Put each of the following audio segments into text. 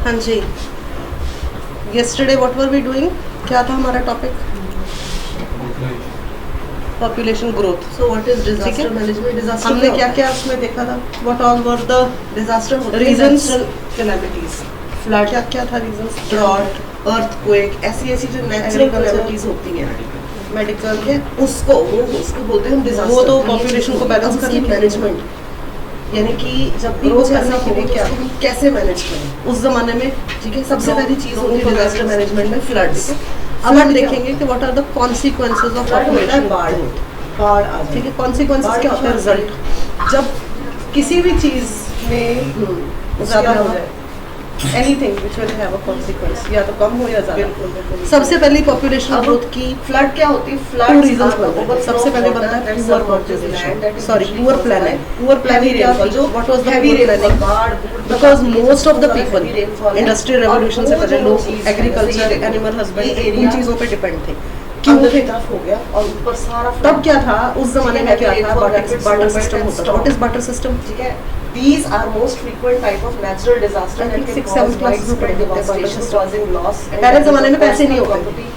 हाँ जी, yesterday what were we doing? क्या था हमारा topic? Population growth. So what is disaster management? Disaster हमने क्या क्या उसमें देखा था? What all were the disaster reasons? calamities, flood? क्या क्या था रीजंस? drought, earthquake, ऐसी ऐसी जो natural calamities होती हैं मेडिकल के उसको बोलते हैं हम disaster. वो तो population को balance करने के लिए मैनेजमेंट, यानी कि जब भी Growth कुछ ऐसा करने के लिए हो क्या? तो हम कैसे मैनेज करें. उस जमाने में. ठीक है, सबसे पहली चीज होती है लोगों को डिजास्टर मैनेजमेंट में फ्लड्स. अब हम देखेंगे कि what are the consequences of population. बाढ़ आ ठीक जाए. है, कॉन्सिक्वेंसेज क्या होता है? रिजल्ट. जब किसी भी चीज में ज़्यादा हो हो जाए, anything which will have a consequence, या तो कम हो या ज़्यादा. बिल्कुल. सबसे पहली पॉपुलेशन ग्रोथ की फ्लड क्या होती है? टू फ्लड रीजंस बनते हैं. सबसे पहले बनता है poor population, sorry poor planning. Poor planning क्या थी? जो what was the heavy poor rainfall, planning? Because most of the people heavy rainfall है. इंडस्ट्रियल रेवोल्यूशन से और वो पहले जो लोग चीज़ है, एग्रीकल्चर, जैसे एनिमल हस्बेंड्री, ये इन area चीज़ों पे डिपेंड थे. क्यों क्यों की तरफ हो गया और ऊपर सारा तब क्या था उस जमाने में? क्या था? बार्टर Rapid सिस्टम होता था. What is barter system? ठीक है. These are most frequent type of natural disaster I that think can 6th, cause 7th class में widespread पढ़ते थे barter devastation, system. causing loss. and पहले damage ज़माने में of पैसे नहीं personal होते. property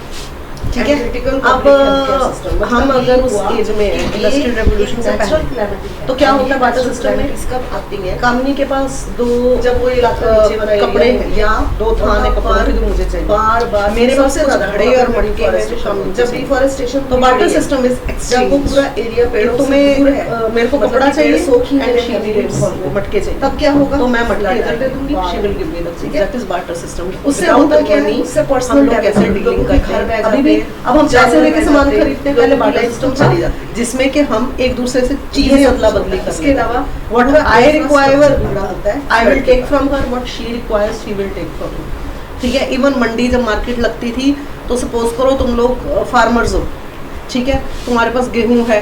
ठीक and है. critical अब public healthcare system. हम मतलब अगर ये उस हुआ एज में कि इंडस्ट्रियल रेवोल्यूशन से natural पहले calamity है. तो क्या होता है ये barter natural system में? calamities कब आती हैं? कंपनी के पास दो जब वो इलाका नीचे वाला कपड़े area हैं या दो थाने कपड़ों के जो मुझे चाहिए. बार बार मेरे पास सबसे ज्यादा घड़े और मटके में जो काम जब डिफॉरेस्टेशन तो बार्टर सिस्टम इज जब वो पूरा एरिया पेड़ों से दूर है, तुम्हें मेरे को मतलब कपड़ा कि चाहिए पेड़ सोख ही and नहीं she रहे needs rainfall. मटके चाहिए, तब क्या होगा? तो मैं मटके Flood दे दूंगी, बाढ़. she will give me the ठीक है? that is barter system. उससे होता क्या है? उससे personal हम लोग कैसे development, डीलिंग लोगों के करते घर में हैं. आ अभी भी जाते हैं, अब हम पैसे जानवर लेके में सामान जाते हैं, खरीदते हैं, पहले लोगों की बार्टर life सिस्टम चली चली जाती जाती है जिसमें कि हम एक दूसरे से चीजें अदला बदली कर इसके अलावा व्हाट आई रिक्वायर जुड़ा होता है. I will take from her, what she requires she will take from me. ठीक है. इवन मंडी जब मार्केट लगती थी तो सपोज करो तुम लोग फार्मर्स हो, ठीक है, तुम्हारे पास गेहूं है,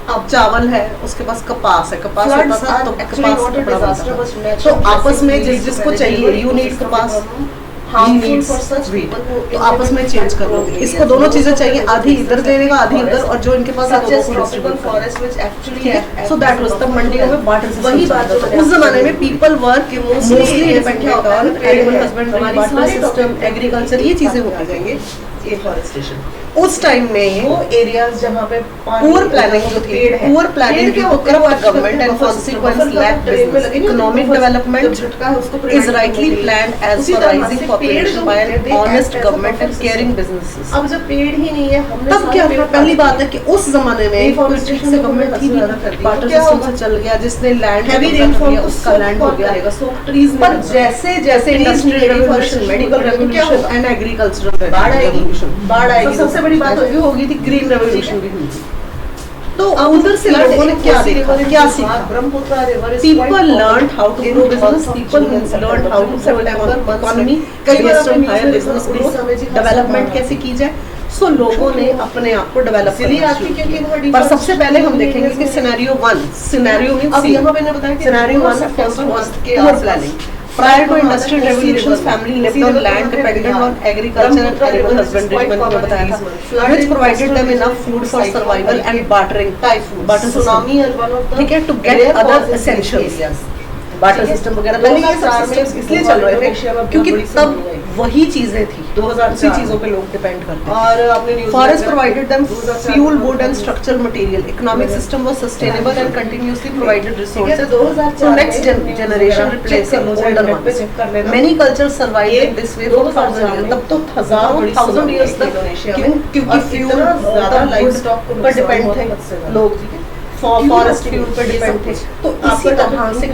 अब चावल है, उसके पास कपास है, कपास होता था तो कपास कपड़ा बनता था. तो आपस में जिस जिसको चाहिए यू नीड कपास, तो आपस में चेंज कर लोगे. इसको दोनों चीजें चाहिए, आधी इधर दे देगा आधी उधर, और जो इनके पास है दोनों को डिस्ट्रीब्यूट करेगा. सो दैट वाज तब मंडियों में बार्टर सिस्टम. वही बात जो मैंने उस जमाने में people work mostly mostly dependent on animal husbandry, barter system, agriculture, ये चीजें होती जाएंगे. डिफॉरेस्टेशन उस टाइम में वो एरियाज जहाँ पे पुअर प्लानिंग जो थी, पुअर प्लानिंग क्या to corrupt government and consequence lack business. Economic development is rightly planned as per rising population by an honest government and caring businesses. अब जब पेड़ ही नहीं है, हमने तब क्या था? पहली बात है कि उस जमाने में कोई ठीक से गवर्नमेंट थी नहीं, बार्टर सिस्टम से चल गया, जिसने लैंड हैवी रेनफॉल उसका लैंड हो गया. सो ट्रीज पर जैसे जैसे industrial revolution, medical revolution and agricultural बाढ़ आएगी, बाढ़ आएगी. तो सबसे बड़ी बात होगी थी ग्रीन रेवोल्यूशन भी हुई थी. तो उधर से लोगों ने क्या देखा, क्या सीखा? Brahmaputra river People learned how to grow business. People learned how to set up economy based on higher business growth. Development कैसे की जाए. सो लोगों ने अपने आप को डेवलप करना शुरू किया. पर सबसे पहले हम देखेंगे कि सिनेरियो 1, सिनेरियो मींस अब यहाँ मैंने बताया कि scenario 1 first was poor planning. Prior to industrial revolutions, family lived on land dependent on agriculture and animal husbandry. मैंने तुम्हें बताया था, which provided them enough food for survival and bartering. Barter tsunami system. is one of the ठीक है, to get other essentials. Barter system वगैरह पहले ये सब सिस्टम्स इसलिए चल रहे थे क्योंकि तब वही चीजें थी, 2004 उसी चीजों पे लोग डिपेंड करते थे. और अपने news Forest provided them fuel, wood and structural material. Economic system was sustainable and continuously provided resources. 2004 So next generation replacing older ones. Many cultures survived in this way for 1000 years. तब तो हजारों 1000 years तक क्योंकि fuel ज्यादा life stock पर depend थे लोग, forest fuel पर डिपेंड थे. तो इसी तरह से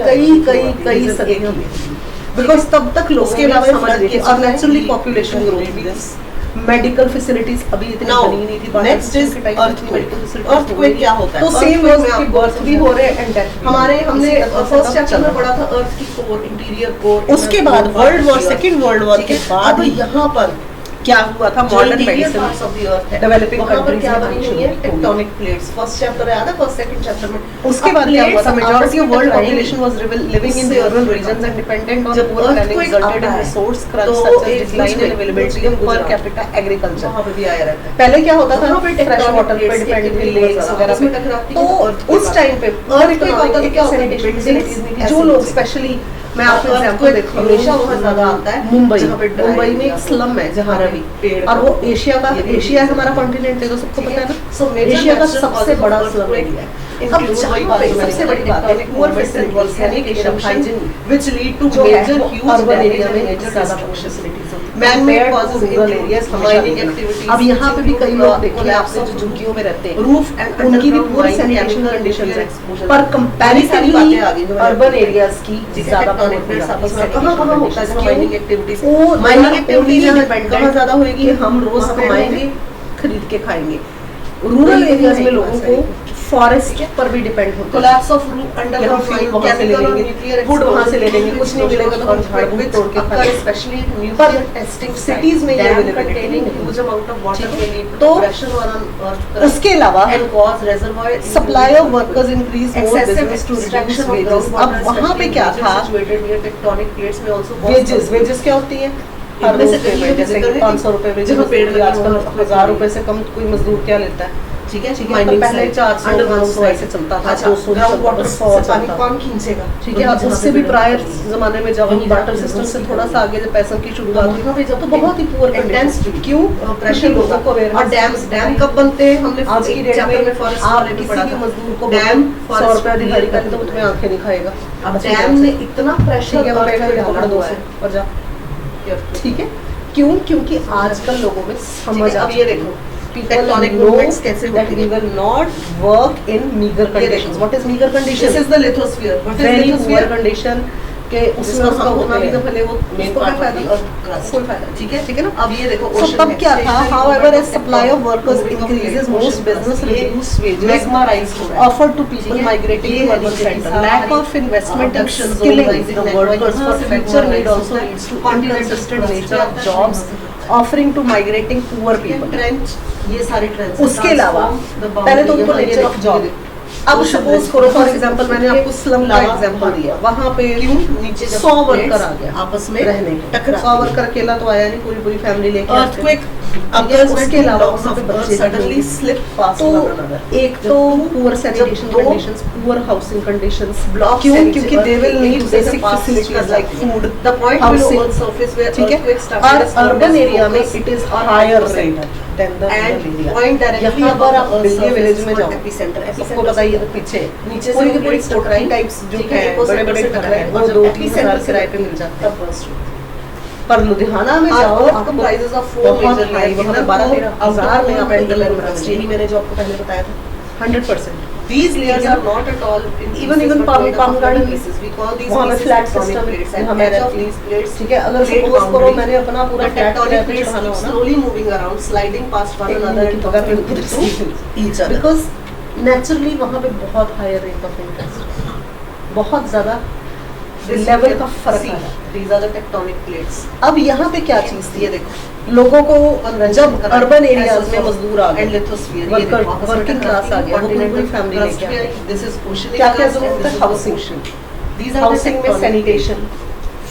कई सदियों में, बिकॉज तब तक लोगों ने समझ लिया कि और नेचुरली पॉपुलेशन ग्रोथ भी, मेडिकल फैसिलिटीज अभी इतनी बनी नहीं थी. Next is earthquake. क्या होता है? तो सेम वर्ड की बर्थ भी हो रहे हैं एंड डेथ. हमारे हमने फर्स्ट चैप्टर में पढ़ा था अर्थ की कोर, इंटीरियर कोर. उसके बाद world war, second world war के बाद यहाँ पर क्या हुआ था? मॉडर्न मेडिसिन डेवलपिंग कंट्रीज क्या बनी हुई है? Tectonic plates. फर्स्ट चैप्टर याद है? फर्स्ट सेकंड चैप्टर में उसके बाद क्या हुआ था? Majority of world population was living in the urban regions and dependent on poor planning resulted in resource crunch such as decline in availability of per capita agriculture. वहां पे भी आया रहता है. पहले क्या होता था? फ्रेश वाटर पे डिपेंड थे, लेक्स वगैरह पे. तो उस टाइम पे अर्थ पे होता था क्या होता है? जो लोग स्पेशली मैं आपको एग्जांपल देखो, हमेशा बहुत ज्यादा आता है मुंबई जहाँ पे dry मुंबई में area एक स्लम है जहाँ हरा पे पेड़ और वो एशिया का ये एशिया है हमारा कॉन्टिनेंट है तो सबको ठीक पता है? है ना, So major एशिया का natural सबसे causes बड़ा of स्लम earthquake एरिया है। अब include जहाँ वही पे बात जो मैंने सबसे बड़ी बताई, बात है tectonic poor movements and volcanic eruption hygiene which lead to जो है major वो huge urban damage area and में major ज्यादा destruction. facilities होती है। Man-made Compared to causes rural include areas mining हमेशा activities, अब यहाँ पे भी कई लोग देखिए collapse आपसे of जो झुग्गियों में रहते हैं roof and उनकी भी underground poor mine sanitation chemical conditions nuclear है exposure. पर सारी कंपैरेटिवली बातें आ गई जो मैंने अर्बन बताई। एरियाज की ठीक है, ज्यादा tectonic plates आपस में कहाँ कहाँ होता है जहाँ mining activities वो mining mining activities activities dependent कहाँ ज्यादा होएगी कि हम रोज वहाँ पे कमाएंगे खरीद के खाएंगे। रूरल एरियाज में लोगों को फॉरेस्ट पर भी डिपेंड होता है, collapse of roof यहाँ underground फ्यूल mine वहाँ से ले chemical और लेंगे, nuclear वुड वहाँ से ले exposure, लेंगे, कुछ नहीं मिलेगा तो हम झाड़ फूक तोड़ के occur खाएंगे। especially in पर nuclear testing cities में ये dam availability containing नहीं है। huge amount of water ठीक है। may lead to तो depression or on earth crust उसके अलावा and cause reservoir supply of workers increase more excessive business to extraction reduce of wages. groundwater अब वहाँ पे क्या था, situated near tectonic plates में also cause वेजेस वेजेस क्या होती है हर इनमें रोज से कहीं पेमेंट, भी जैसे जिक्र है 500 रुपए वेजेस जहाँ पेड़ लगे आजकल हों, 1000 रुपए से कम कोई मजदूर क्या लेता है, ठीक है ठीक है, तो पहले 400 500 ऐसे चलता था, 200 ग्राउंड वाटर 100 से पानी चलता था। कौन खींचेगा ठीक है, अब उससे भी प्रायर जमाने में जब हम वाटर सिस्टम से थोड़ा सा आगे जब पैसों की शुरुआत वहाँ पे हुई जब तो बहुत ही पुअर intense कंडीशन, क्यों प्रेशर लोगों को awareness और डैम कब बनते हैं हमने आज की डेट चैप्टर में फॉरेस्ट आप वाले में किसी पढ़ा भी था मजदूर को डैम 100 रुपया दिहाड़ी का तो तुम्हें आंखें नहीं खाएगा। अब डैम ने इतना प्रेशर ठीक है, वो बैठ के डाला पकड़ दो हुआ है और जा, ठीक है, क्यों, क्योंकि आजकल लोगों में समझ अब ये देखो tectonic movements कैसे that होती we है will not work in meager conditions. देखो। What is meager condition? This is the lithosphere. What is Very poor lithosphere? condition के उसमें जिसका उसका हम होना भी तो भले वो main उसको क्या part फायदा, होती है और crust। कोई फायदा ठीक है ठीक है ना। अब ये देखो So ocean तब है। क्या था, Stationary however movement as of supply of tectonic workers moving of increases, plate, most ocean business crust, ये reduce wages magma rise हो रहा है। offered to people ठीक है? migrating ये to है urban नीचे की center. सारी Lack of investment in abduction zone, skilling rising the magma, workers यहाँ for से future magma need rise also होता है। leads to Continental inconsistent crust nature of पे jobs offering to migrating poor people. Trench ये सारे trench उसके अलावा पहले तो उनको नेचर ऑफ जॉब, अब सपोज करो फॉर एग्जांपल मैंने आपको स्लम का एग्जांपल दिया, वहां पे क्यों नीचे 100 वर्कर आ गया आपस में रहने, टकरा 100 वर्कर अकेला तो आया नहीं, पूरी पूरी फैमिली लेके आते हैं। earthquake ठीक है, उसके अलावा वहाँ पे बच्चे suddenly slip past one तो another. एक तो पुअर सैनिटेशन दो conditions, poor housing conditions, Blocks क्यों, and क्योंकि they will need basic past facilities like food, The point housing, below Earth's surface where ठीक है, earthquake started और is known urban as area में focus it is or higher epicenter. Rate than the And rural area. point directly यहाँ पर above आप the Earth's Delhi village में surface जाओ, is epicenter. सबको Epicenter पता ही है, तो पीछे नीचे से पूरी की पूरी plates टकराई, कोठी टाइप्स जो ठीक है, है ecocenter बड़े बड़े से घर टकराई, हैं, और वो जब 2-3 epicenter हजार से किराए पे मिल जाते हैं। तब burst हुई। पर लुधियाना में Our जाओ Earth आपको comprises of four बहुत major हाई, layers. वहाँ पे Inner 12-13 core, outer हजार में core, आप mantle and एंटर crust. यही मैंने जो आपको पहले बताया था 100%। These layers ठीक है? are not at all in Even pieces, but palm made up of garden other pieces. We call these वहाँ पे pieces flat tectonic system plates. है, And हमें edge of रहती है। these plates, ठीक है, अगर plate सपोज करो boundary, मैंने अपना पूरा the फ्लैट tectonic कुछ plates खाना keep हो ना, slowly moving around, sliding past one एक another मिनट and की जगह पे bumping into each other. Because naturally वहाँ पे बहुत हायर रेट ऑफ इंटरेस्ट, बहुत ज़्यादा This लेवल you का can फर्क see. है। These are the tectonic plates. अब यहाँ पे क्या चीज़ थी, ये देखो लोगों को जब अर्बन एरियाज में मजदूर आ and गए, lithosphere, ये वर्कर देखो, आपस में वर्किंग क्लास आ गया, वो पूरी पूरी continental फैमिली crust लेके आ पे गई। this is oceanic क्या क्या crust and जरूरत this है, is the housing, ocean. These are the housing में tectonic सैनिटेशन,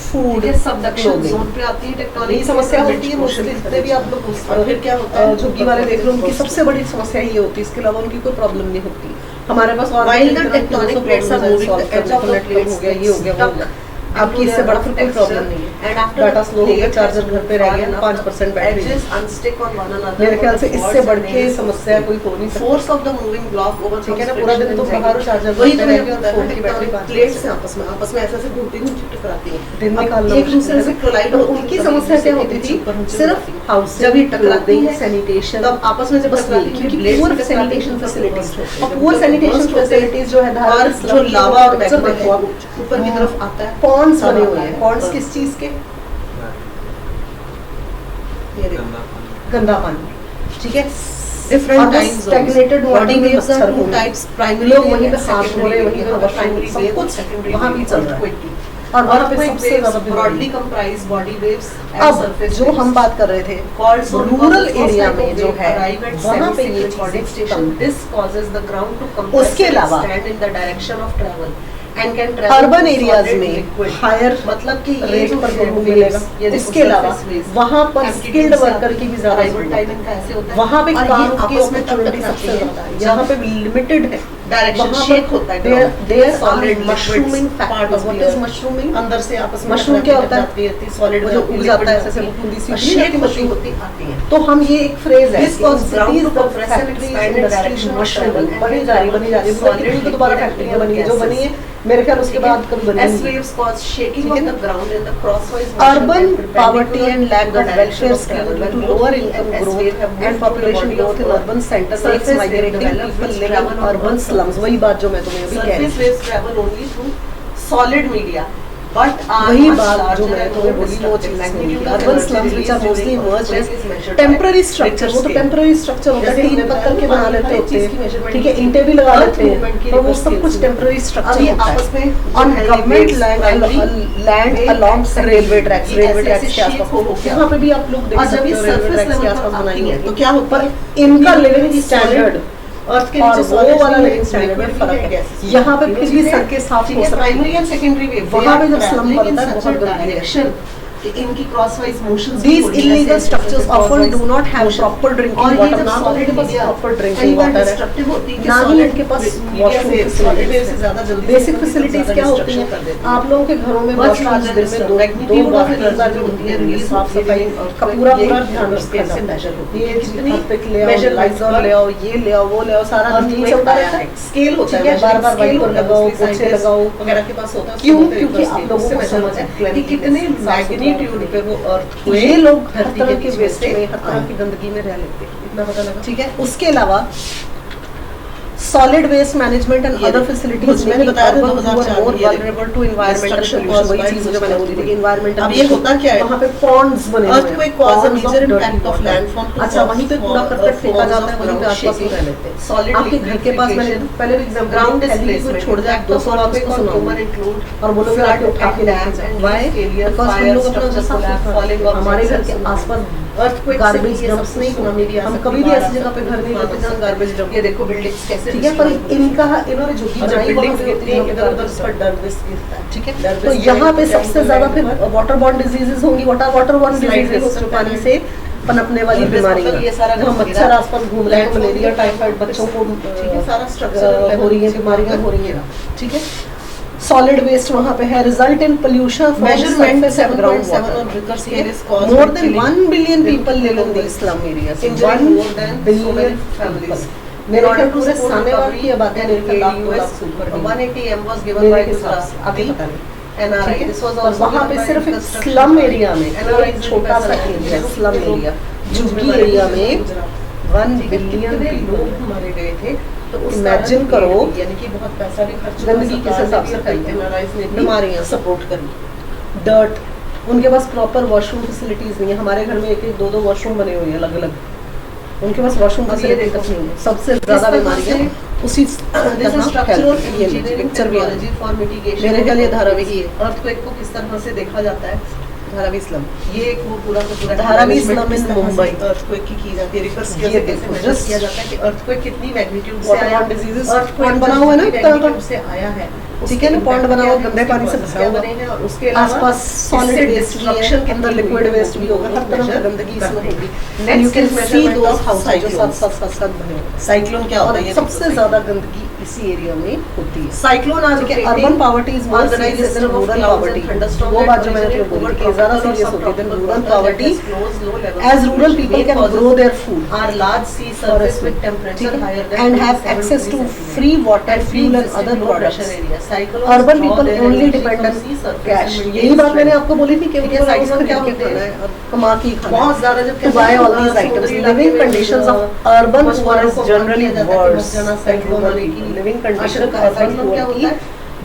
फूड, ये सबडक्शन जोन पे आती है टेक्टोनिक यही समस्या होती है मोस्टली जितने भी आप लोग और फिर क्या होता है झुग्गी वाले देख लो, उनकी सबसे बड़ी समस्या ये होती है, इसके अलावा उनकी कोई प्रॉब्लम नहीं होती। हमारे पास और While the tectonic plates are moving, the edge of the plates हो गया, ये हो गया, वो हो गया, आपकी इससे बड़ा फिर कोई प्रॉब्लम नहीं है। and after data the slow हो गया, plate चार्जर has घर पे रह गया, moved 5% battery. edges unstick on one another. मेरे ख्याल से इससे बढ़ के Force समस्या कोई हो नहीं सकती। force of the moving block over ठीक है ना, पूरा दिन तो बाहर चार्जर वही तो बैटरी मैंने रहती है, बताया फोन की बैटरी टेक्टोनिक 5%। प्लेट्स हैं आपस में ऐसे घूमती टकराती हैं। दिन अब निकालना एक दूसरे से कोलाइड तो होती हैं, उनकी तब समस्या एक क्या दूसरे होती के थी, ऊपर नीचे सिर्फ होती हैं। हाउस जब ये टकराती है सैनिटेशन, तब आपस में जब बस टकराती यही, है, क्योंकि plates पुअर टकराती सैनिटेशन हैं, फैसिलिटीज burst होती है। और पुअर सैनिटेशन burst होते हैं, फैसिलिटीज जो है और जो लावा और मैग्मा है ऊपर की तरफ आता है, पॉन्ड्स सब बने आता हुए है। हैं। पॉन्ड्स किस चीज के, ये देखो गंदा पानी, ठीक है, different और time zones. stagnated water Body में waves are मच्छर two होंगे। types, primary लोग wave वहीं पे and हाथ secondary धो रहे हैं, wave. वहीं पे यहाँ पे washroom, primary सब wave कुछ और secondary वहाँ wave भी चल रहा है। earthquake की। और वहाँ पे Earthquake सबसे waves ज्यादा बीमारी। broadly comprise body waves and अब surface जो waves. हम बात कर रहे थे Called so rural because area those में type of जो wave है arrive at वहाँ पे ये semi-cyclic चीजें station. Come. This causes the ground to compress उसके and अलावा stand in the direction of travel and can travel urban to areas solid में liquid. हायर मतलब कि ये रेट जो पर गेहूं waves, मिलेगा। ये देखो इसके अलावा surface waves, वहाँ पर amplitude स्किल्ड से वर्कर की भी ज्यादा arrival जरूरत time है। इनका ऐसे होता है वहाँ पे और ये काम की आपस में तब अपॉर्चुनिटी टकराती सबसे है ज्यादा है, जब यहाँ पे लिमिटेड है डायरेक्शन शेक होता है there solid mushrooming part of what is mushrooming अंदर से आपस में मशरूम क्या होता है? सॉलिड वो जो उग जाता है ऐसे बूंदी सी शेक मशरूम होती आती है। तो हम ये एक फ्रेज है This causes ground to compress and expand in direction of travel and बनी जा रही solid है तो दोबारा फैक्ट्रियां बनी है जो बनी है मेरे ख्याल उसके बाद कभी बनी S नहीं। waves cause shaking of the ground in the crosswise Urban poverty and lack of welfare scheme due to lower income growth and population growth in urban centers makes migrating people living in urban slums। वही बात जो मैं तुम्हें अभी कह रही surface waves travel only through solid media but are वही much बात larger जो मैं and तुम्हें more बोली वो चीज destructive। नहीं Magnitude of urban energy slums which are released mostly during emerged earthquake is measured by temporary structure Richter वो तो scale। टेम्पररी स्ट्रक्चर होता है जैसे टीन हमने पत्थर के बताया, बना लेते हर होते चीज़ की हैं measurement ठीक है की ईंटें भी लगा Earth लेते movement हैं की तो वो reverse सब scale कुछ से। टेम्पररी अब स्ट्रक्चर ये होता आपस है में on government primary land along railway tracks ये रेलवे ऐसे ट्रैक्स के shape हो आसपास गया। यहाँ पे भी आप लोग देख और जब सकते ये हो रेलवे surface ट्रैक्स के level आसपास पर बनाई आती है है तो क्या होता है इनका इनकी लिविंग solid स्टैंडर्ड अर्थ के और नीचे वो solid वाला में लिविंग स्टैंडर्ड में liquid फर्क है gases। यहाँ पे फिर भी सड़कें साफ हो सकती प्राइमरी हैं एंड सेकेंडरी वेव वहाँ पे जब slum बनता है बहुत गंदगी है। इनकी crosswise motions These illegal structures often do not have proper drinking water। ना तो इनके पास proper drinking water है, ना ही इनके पास washroom facilities हैं। Basic facilities क्या होती हैं? आप लोगों के घरों में washrooms दिन में दो बार जो होती है साफ सफाई का पूरा ध्यान रखा जाता है। ये हार्पिक ले आओ, लाइजॉल ले आओ, ये ले आओ, वो ले आओ, सारा दिन चलता रहता है। स्केल होता है, बार-बार वाइपर लगाओ, पोछे लगाओ वगैरह के पास होता है। क्यों? क्योंकि आप लोगों को समझ है कि कितने मैग्नीट्यूड पे वो अर्थ ये लोग हर तरह के वेस्ट में हर तरह की गंदगी में रह लेते हैं इतना पता लगा। ठीक है उसके अलावा solid waste management and other facilities मैंने बताया था 2004 मोर में ये वल्नरेबल टू एनवायरमेंटल पोल्यूशन वही चीज जो मैंने बोली थी कि एनवायरमेंटल अब ये होता क्या है? वहां पे पॉन्ड्स बने हुए हैं Earthquake cause a major impact of landform to अच्छा वहीं पे कूड़ा cause करकट फेंका forms जाता है of वहीं पे ground आसपास में shaking, रह लेते हैं solid आपके घर के पास मैंने liquefaction, पहले भी एग्जांपल ground को displacement, छोड़ जाए impact 200 of बार earthquake उसको on सुनाओ human include और बोलोगे flood आपको उठा के and लेके जाओ land व्हाई failure, बिकॉज़ हम fire, लोग अपना structures जैसा collapse, falling हमारे घर objects के and आसपास earthquake गार्बेज से डंप्स नहीं सुनामी भी आ हम सकती कभी भी है, ऐसी जगह पे घर नहीं लेते जहाँ गार्बेज डंप ये देखो बिल्डिंग्स कैसे ठीक है पर इनका इन्होंने जो और जब बनाई बिल्डिंग्स वहाँ पे गिरती हैं होती है इधर उधर पर डर्बिस गिरता है। ठीक है Darbis तो में यहाँ पे down सबसे to ज्यादा land फिर पर वाटर बॉर्न डिजीजेस होंगी water borne Slide diseases disc जो पानी होता से पनपने वाली Darbis बीमारी मतलब ये सारा जहाँ जो मच्छर गिरा, आसपास घूम रहे हैं landform मलेरिया के टाइफाइड बच्चों को ठीक है सारा स्ट्रक्चर हो रही है बीमारियां हो रही हैं ठीक है सॉलिड वेस्ट वहाँ पे है result in pollution Measurement 7.7 on Richter scale is caused more by than killing 1 billion people live in these slum areas injuring more than so many families. मेरे ख्याल पूरे सानेवाल की आबादी मेरे ख्याल लाख 2 लाख से ऊपर है 180 M was given by मेरे हिसाब से Gujarat अभी पता नहीं NRI. This was और also वहाँ given पे by सिर्फ एक construction स्लम by एरिया में NRI एक छोटा सा एरिया स्लम एरिया झुग्गी एरिया में 1 बिलियन लोग मारे गए थे तो उस Imagine कारण करो, यानी कि बहुत पैसा भी खर्च हुआ, गंदगी किस सरकार हिसाब ने से भी फैलती है NRIs ने भी बीमारियां सपोर्ट करी। डर्ट उनके पास प्रॉपर वॉशरूम फैसिलिटीज नहीं है हमारे घर में एक एक दो वॉशरूम बने हुए हैं अलग अलग उनके पास वॉशरूम अब ये फैसिलिटीज देखो, नहीं है सबसे ज्यादा बीमारियां उसी This is structural engineering picture भी है technology for mitigation. मेरे ख्याल ये धारावी ही है earthquake को किस तरह से देखा जाता है? धारावी स्लम ये एक वो पूरा का पूरा धारावी management slum किस in तरह से मुंबई। earthquake की जाती है रिवर्स ये कैसे देखो, measure just किया जाता है कि earthquake कितनी मैग्नीट्यूड से water आया borne diseases earthquake pond बना हुआ है ना कितनी एक तरह का। magnitude से आया है ठीक है ना, pond बना हुआ गंदे पानी से भरा हुआ। और उसके अलावा आसपास सॉलिड इससे वेस्ट भी destruction है कितनी अंदर हुई लिक्विड है, वेस्ट भी होगा हर तरह की measure गंदगी इसमें करते होगी हैं। And you Next can is see measurement those of houses जो cyclones. साथ बने हुए हैं साइक्लोन क्या होता और है ये सबसे देखो। ज्यादा गंदगी इसी एरिया में होती है साइक्लोन आज ठीक है urban poverty is more serious than rural poverty वो बात जो मैंने तुम्हें बोली कि ज्यादा सीरियस होती है than rural poverty as rural people can grow their food are large sea surface with temperature higher than and have access to free water, fuel and other products. Urban people only depend on cash. यही बात मैंने आपको बोली थी कि उनको cyclone क्या खरीद के होते खाना हैं? है और कमा के ही खाना है बहुत ज्यादा जब to buy all these items. Living conditions of urban poor is generally worse. Living conditions of urban poor की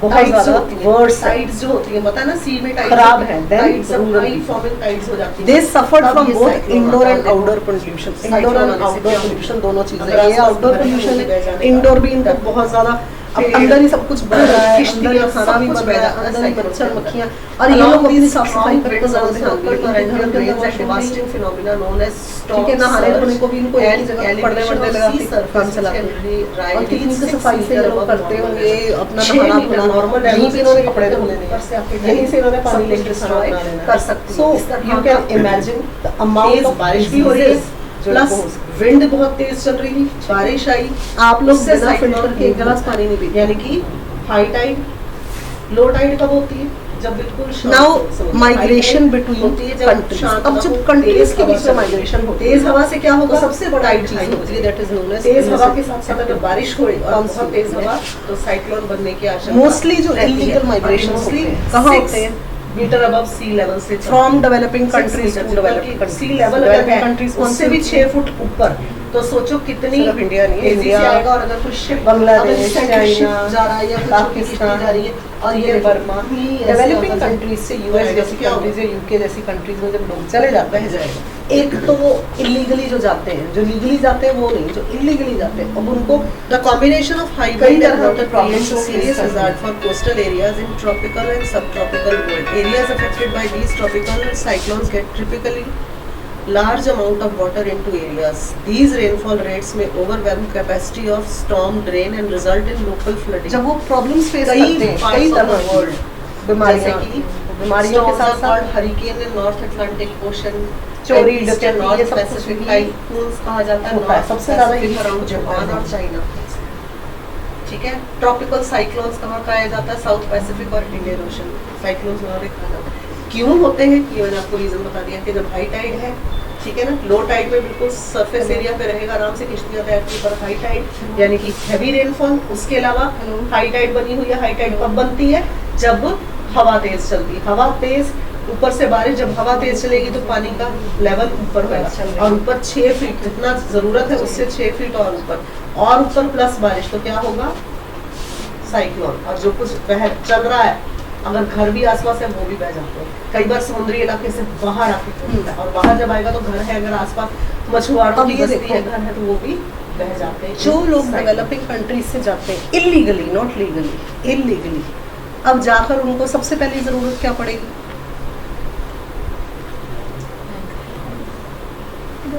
बहुत ज्यादा worse है. टाइड्स जो होती है पता है ना सी में टाइड्स खराब है, then tides rural high forming tides हो जाती है They suffered तब from ये both cyclone indoor आता and है। outdoor pollution. Cyclone Indoor and आने से outdoor क्या pollution दोनों चीजें अगर हैं. ये आसपास outdoor घर pollution में बह है, जाने indoor का भी इनको डर। बहुत ज्यादा अब पेड़, अंदर ही सब कुछ बन रहा है किश्तियाँ, अंदर ही खाना सब भी कुछ बन बह रहा है जाता है, अंदर ही cyclone मच्छर के मक्खियाँ और ये लोग अपनी साफ सफाई पर तो ज्यादा ध्यान पर देते हैं घर के अंदर washroom भी devastating phenomena known as ठीक है नहाने धोने को भी इनको एक ही and जगह पड़ने elevation वड़ने of लगा sea के surface काम which चलाते can हैं be rise और कितनी 6 सफाई से ये लोग meter करते above होंगे normal अपना 6 नहाना meter धोना normal यहीं से इन्होंने कपड़े level धोने ऊपर से आपके यहीं से इन्होंने पानी सब लेके कुछ खाना destroy बना लेना कर सकती सो है। इस तरह यू का can imagine the amount Tej of बारिश भी हो रही है जो प्लस हो सकती है विंड बहुत तेज चल रही थी, बारिश आई, आप लोग उससे बिना साइक्लोन फिल्टर के एक गिलास पानी नहीं पीते। यानी कि हाई टाइड, लो टाइड कब होती है? जब बिल्कुल शांत नाउ मौसम होता है। माइग्रेशन High tide बिटवीन होती है जब कंट्रीज, शांत अब ना जब हो, कंट्रीज तेज के हवा बीच में चले। माइग्रेशन होती तेज हवा से क्या होगा? तो सबसे बड़ा टाइड चीज हाई होती है दैट इज नोन एज तेज हवा के साथ साथ अगर बारिश हो और कौन सी बहुत तेज होती है? हवा तो साइक्लोन बनने की आशंका मोस्टली जो रहती है। इलीगल माइग्रेशन Mostly होते हैं कहाँ होते हैं? मीटर अबव सी लेवल से from developing countries to developed sea level अगर है उससे भी 6 फुट ऊपर, तो सोचो कितनी सिर्फ इंडिया नहीं, तेजी से इंडिया, आएगा। और अगर कोई शिप बांग्लादेश, चाइना, जा रहा है या पाकिस्तान जा रही है और ये बर्मा, डेवलपिंग कंट्रीज से यूएस जाएगा, जैसी क्या होगा? कंट्रीज या यूके जैसी कंट्रीज में जब लोग चले जाते बह हैं, जाएगा। एक तो वो इलीगली जो जाते हैं, जो लीगली जाते हैं वो नहीं, जो इलीगली जाते हैं, अब उनको The combination of high कई wind and तरह water के problems creates a serious face hazard for coastal areas in tropical and subtropical world. Areas affected by these tropical cyclones get typically large amount of water into areas. These rainfall rates may overwhelm capacity of storm drain and result in local flooding. जब वो problems face कई करते हैं, parts कई of the तरह की world, बीमारियां, जैसे कि बीमारियों के साथ साथ हरिकेन इन नॉर्थ अटलांटिक ओशन, चोरी, डकैती, नॉर्थ ये सब कुछ पैसिफिक भी टाइफून्स कहा जाता है। होता है। सबसे ज्यादा ये अराउंड जापान और चाइना, ठीक है। ट्रॉपिकल साइक्लोन्स कहाँ कहा जाता है? साउथ पैसिफिक और इंडियन ओशन साइक्लोन्स उन्होंने कहा जाता है। क्यों होते हैं ये मैंने आपको रीजन बता दिया कि जब हाई टाइड है, ठीक है ना, लो टाइड में बिल्कुल सरफेस एरिया पे रहेगा, आराम से किश्तियां तैरती, पर हाई टाइड यानी कि हैवी रेनफॉल। उसके अलावा हाई टाइड बनी हुई है, हाई टाइड कब बनती है? जब हवा तेज चलती है। हवा तेज, ऊपर से बारिश, जब हवा तेज चलेगी तो पानी का लेवल ऊपर होगा और ऊपर 6 फीट जितना जरूरत है उससे 6 फीट और ऊपर प्लस बारिश, तो क्या होगा? साइक्लोन। और जो कुछ बह चल रहा है, अगर घर भी आसपास है वो भी बह जाते हैं। कई बार समुद्री इलाके से बाहर आके पहुंचता है और बाहर जब आएगा तो घर है, अगर आसपास मछुआरों की बस्ती है, घर है, तो वो भी बह जाते हैं। जो लोग डेवलपिंग कंट्रीज से जाते हैं इलीगली, नॉट लीगली, इलीगली, अब जाकर उनको सबसे पहली जरूरत क्या पड़ेगी?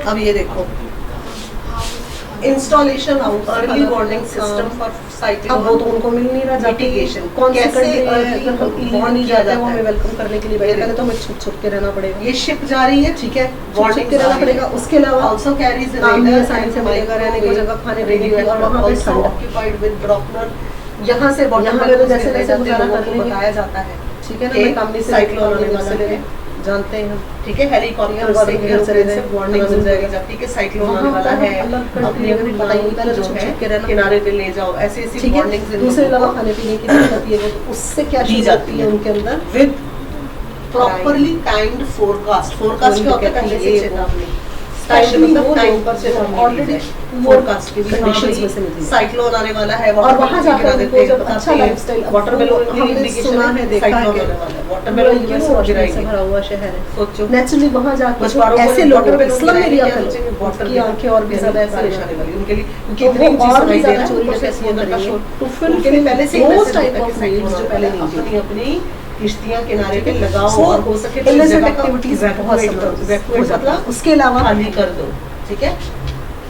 अब ये देखो, installation of early warning system for cyclone. अब वो तो उनको मिल नहीं रहा, मिटिगेशन कौन से कैसे कंट्री early अगर हम warn इलीगल किया जाते हैं वो जाता हमें है? वेलकम करने के लिए ये पहले तो हमें छुप छुप के रहना पड़ेगा, ये शिप जा रही है, ठीक है, छुप छुप के रहना पड़ेगा। उसके अलावा also carries the काम भी radar आसानी से and मिलेगा, रहने को microwave, जगह, खाने पीने की, और वहाँ पे also ठंड। occupied with Brockner। यहाँ से यहाँ यहाँ पे पे तो तो जैसे जैसे जैसे जैसे गुजारा लोगों कर को लेंगे, बताया जाता है, ठीक है ना, एक मैं कामनी से साइक्लोन आने आने वाला वाला है, है, जानते हैं हम, ठीक है। हेलीकॉप्टर और से घर एरोप्लेन से वार्निंग मिल जाएगी जाती कि साइक्लोन आने वाला है, अपने अपनी पता ही नहीं, पहले जो तो छुप है छुप के रहना, किनारे पे ले जाओ, ऐसी ऐसी ठीक है। वार्निंग्स दूसरे अलावा खाने पीने की दिक्कत ये है, उससे क्या दी चीज जाती आती है उनके अंदर? With properly timed forecast. Forecast क्या होता है? पहले से चेतावनी। टाइम मतलब टाइम पर चेतावनी ऑलरेडी फोरकास्ट की कंडीशंस में से निकली। साइक्लोन आने वाला है, और वहाँ जाकर उनको जब अच्छा लाइफस्टाइल, वाटरमेलन हमने सुना है, देखा है कि वाटरमेलन यूएस क्यों रोशनी से गिराएगी? भरा हुआ शहर है, सोचो नेचुरली वहाँ जाकर मछुआरों को ऐसे लोगों को स्लम एरिया के को वाटर की आंखें और भी ज्यादा ऐसे बारिश आने वाली उनके लिए, तो क्योंकि इतनी वो ऊंची और भी सुनाई दे ज्यादा रहा है, चोरी ऊपर से डकैतियां समुद्र का करेंगे। शोर। तो फिर उनके लिए पहले से ही those मैसेज type होता है of कि needs जो पहले नहीं अपनी अपनी किश्तियां किनारे पे लगाओ So, और हो सके तो इस illicit जगह को activities बहुत evacuate करो। हो evacuate जाता है। मतलब उसके अलावा खाली कर दो, ठीक है।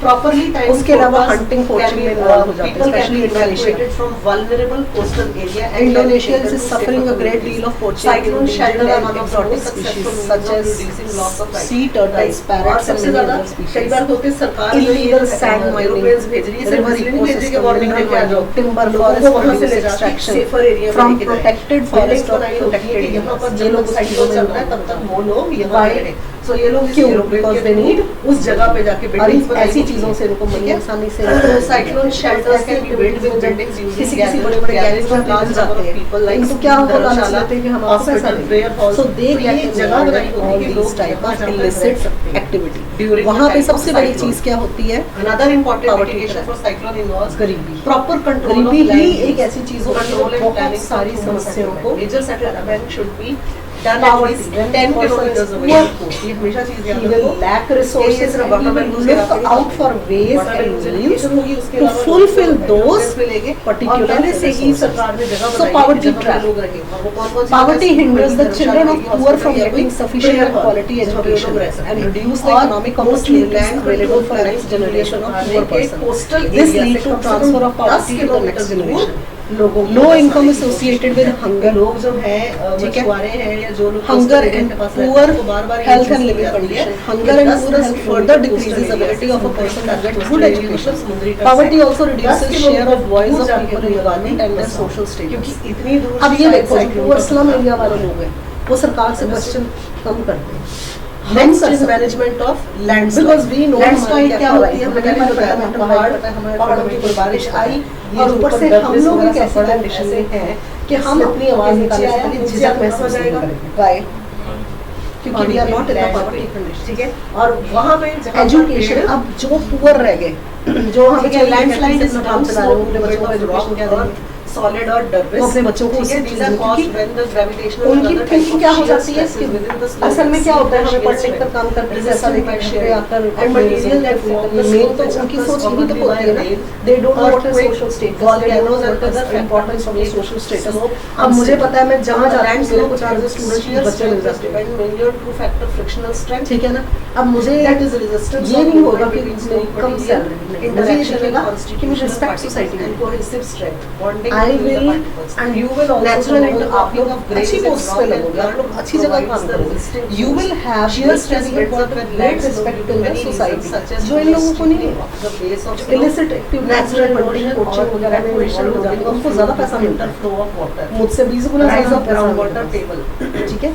प्रॉपरली टाइम उसके अलावा hunting, poaching में involve हो जाते हैं, especially Indonesia. from vulnerable coastal area and Indonesia can be is taken to suffering a safer great communities. deal of poaching. Cyclone shelter are one of the exotic most species successful such means of as reducing loss of life. sea turtles, और parrots and सबसे many ज्यादा other species. कई बार होते सरकार Illegal sand mining, aeroplanes भेज रही है, सिर्फ river इसलिए नहीं भेज रही कि ecosystem, वार्निंग mineral देके आ जाओ, mining, timber, लोगों forest को वहाँ से ले produce जाके extraction सेफर एरिया में from लेके जाए। protected Buildings forest or बनाई होती है protected कि यहाँ पर areas. ये जब लोग साइक्लोन चीजों चल में रहा है तब तक वो लोग यहाँ Why? रहे। सो ये लोग इस क्यों? एरोप्लेन Because के they need थ्रू उस जगह पे जाके और बिल्डिंग्स बनाई ऐसी होती चीजों हैं, से इनको ठीक बड़ी है? आसानी से तो cyclone shelters can be built with buildings किसी किसी बड़े बड़े गैरेज में प्लान जाते हैं, इनको क्या होगा, लालच लेते हैं कि हम आपको पैसा देंगे, सो दे गेट जगह बनाई होती है कि दिस लोग टाइप यहाँ ऑफ जाकर इलिसिट रह सकते हैं। एक्टिविटी। During वहाँ the पे time सबसे of बड़ी cyclone. चीज क्या होती है? Another important Poverty mitigation trap. for cyclone involves गरीबी। proper control of गरीबी ही land एक use. ऐसी चीज होती है Control जो and बहुत planning सारी for human समस्याओं settlement. को Major settlement should be done at Poverty. least When 10 person kilometers is away poor, from coast. ये हमेशा चीज he याद will रखो। lack ये resources सिर्फ and he water will use के look रास्ते out for ways water and use means education होगी, उसके to अलावा fulfill लोग those reference में लेंगे। particular और पहले से ही resources. सरकार ने जगह So बनाई है poverty कि जहाँ पे trap. लोग रहेंगे। और वो कौन-कौन सी Poverty जगह hinders the है? children of धर्मशाला poor की from या getting कोई sufficient prayer hall, quality जहाँ पे education लोग रह सकते and हैं। reduce the और economic mostly opportunities land available for control next planning generation of सरकार ने poor के person. coastal This area lead से to कम से transfer come of poverty 10 to the next kilometre दूर generation. लोगों low income associated with hunger, लोग जो है ठीक है, मछुआरे हैं या जो लोग हंगर coastal area एंड के पास रहते हैं, पुअर उनको बार-बार ये हेल्थ चीज़ एंड की लिविंग जाती है कंडीशन, कि hunger and 10 poor health further decreases ability of a person to get good education, poverty also reduces share of voice of people in government and their social क्योंकि status. इतनी दूर अब ये देखो जो पुअर स्लम एरिया वाले लोग हैं वो सरकार से क्वेश्चन कम करते हैं। Next is management of landslide. Because we know landslide हमारे क्या क्या होती है, हमारे मैंने पहाड़ बताया था, हमारे पहाड़ों के ऊपर बारिश आई और ऊपर से हम लोग एक ऐसे बड़ा कंडीशन ऐसे में हैं हैं कि हम अपनी आवाज निकालने से पहले झिझक महसूस नहीं करेंगे। Why? क्योंकि we are not in the poverty condition. ठीक है, और वहाँ पे एजुकेशन अब जो पुअर रह गए जो हम लैंडस्लाइड इज काम चला रहे हैं अपने बच्चों को एजुकेशन क्या देंगे, सॉलिड और डरबिस, वो अपने बच्चों को उसी these चीज़ are में, caused क्योंकि when the gravitational उनकी and other थिंकिंग type क्या of हो shear जाती है stresses कि within the slope असल में क्या होता है, हमें shear पढ़ लिख कर strength, काम करके ऐसा resistant लेके by आगे shear आकर and material that form the main slope तो which उनकी occurs सोच यही तो commonly होती है by ना, rain, they don't know what is earthquake, social status, volcanoes and what other is importance of factors social status. slope अब मुझे पता है मैं जहाँ जा रही हूँ मेरे को Land 4 slope स्टूडेंट्स shear बच्चे मिल strength is जाते हैं, depend mainly on two factor frictional strength, ठीक है ना। अब मुझे that is resistance ये of नहीं होगा movement कि between मेरी slope कम material, सैलरी, मुझे ये interaction चलेगा with कि मुझे constitutional respect particles society and में cohesive strength bonding I between the will particles. And you will also Natural know, interlocking आप लोग of grains अच्छी and पोस्ट rock पे and लगोगे, आप लोग plant अच्छी जगह provides काम the करोगे, resisting you force. Will have Shear stress builds up with great land slope respect due in to the many society, reasons such as जो इन लोगों को नहीं है। the base of slope, illicit activities natural funding erosion coaching or वगैरह में evaporation involve हो जाते हैं, of उनको ज्यादा पैसा मिलता है, flow of water, मुझसे 20 गुना rise ज्यादा of पैसा groundwater मिलता है, table, ठीक है।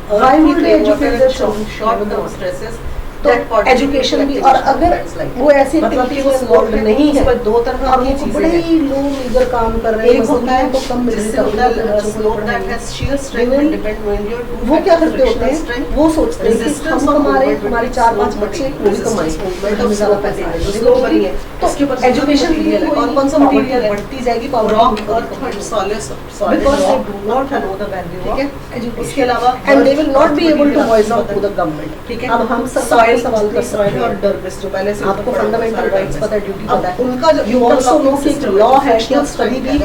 Why Why would would they they educate educate them them short term stresses तो that contribute एजुकेशन to भी, activation और of अगर lands like वो ऐसी मतलब एक्टिविटीज कि में वो इन्वॉल्व नहीं है उसमें दो तरह और की वो चीजें बड़े हैं। ही लो मीगर काम कर रहे हैं, एक होता है को कम मिल जिससे रहा होता है है बच्चों को slope that पढ़ाएंगे। has shear strength will depend mainly on two वो क्या factors, करते होते frictional हैं, strength, वो सोचते हैं कि resistance हम of हमारे movement हमारे between 4-5 slope बच्चे material, वो भी resistance कमाएंगे, movement हमें of ज्यादा slope पैसा material, आएगा, slope बनी है, तो उसके ऊपर एजुकेशन material है, भी कौन-कौन सा poverty material है, बढ़ती जाएगी, rock, poverty earth and solid Because they rock, do not know the value ठीक है, of, education. उसके अलावा and they will not be able to material voice out आपको to the पता government, ठीक है। अब हम सब soil सवाल कर सकते soil और हैं, डरबिस जो पहले से आपको फंडामेंटल राइट्स पता है, ड्यूटी पता है, उनका जो you also know कि एक लॉ है कि आप कभी भी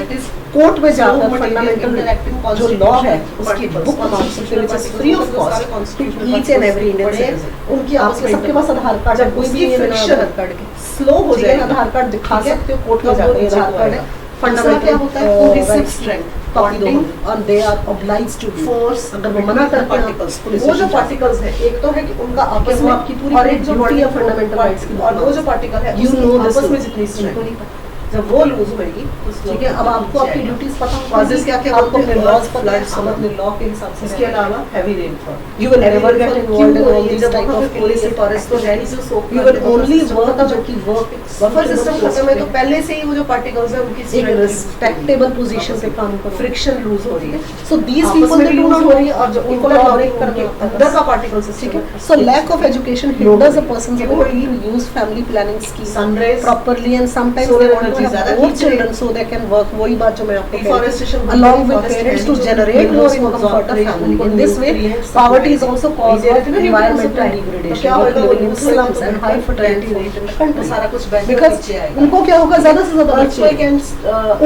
कोर्ट में जाकर फंडामेंटल जो लॉ है उसकी बुक मांग सकते हैं, which is free of cost to each and every Indian citizen। उनकी आपके सबके पास आधार कार्ड है, जब कोई उसकी भी friction आधार कार्ड के स्लो हो ठीक है, जाएगा, आधार कार्ड दिखा ठीक है? सकते हो कोर्ट में तब वो जाकर, नीचे आधार को कार्ड आएगा। है दूसरा क्या होता है cohesive strength, bonding और they are obliged to do, force अगर वो मना करते हैं particles, पुलिस वो जो स्टेशन पार्टिकल्स है, एक तो है कि उनका आपस वो में आपकी पूरी और एक जो duty bonding है fundamental rights की, और वो जो पार्टिकल है You उसकी know this आपस में law। जितनी उनको strength, नहीं पता। जब वो लूज होएगी ठीक है, अब आपको आपकी ड्यूटीज पता होंगी, कॉजेस क्या क्या आपको अपने लॉज पता है, floods, हम अपने लॉ के हिसाब से इसके अलावा heavy rainfall, You will never get involved in all these type of illicit forest तो है ही जो soak you will only work जो कि work बफर सिस्टम खत्म है तो पहले से ही वो जो पार्टिकल्स है उनकी एक रिस्पेक्टेबल पोजीशन पे काम करो, फ्रिक्शन लूज हो रही है, so these आपस people में they do lose not हो रही know, है और जो उनको उनका लॉजिक करके अंदर का पार्टिकल ठीक सिस्टम है। So lack of education hinders a person's ability to use family planning schemes Sunrays, properly and sometimes solar they want energy to ज़्यादा have more खींच रही है। children so they can work, वही बात जो मैं आपको कह रही थी, Deforestation along with forest parents है, to जो generate more greenhouse income absorb for the करेगी, family। उनको In this way nutrients poverty is supply। also cause There of is no environmental supply। तो degradation, क्या होगा, living in वो slums तो and high fertility rate in the country, तो सारा कुछ बैंक because नीचे आएगा। उनको क्या होगा, ज्यादा से ज्यादा बच्चे Earthquake and,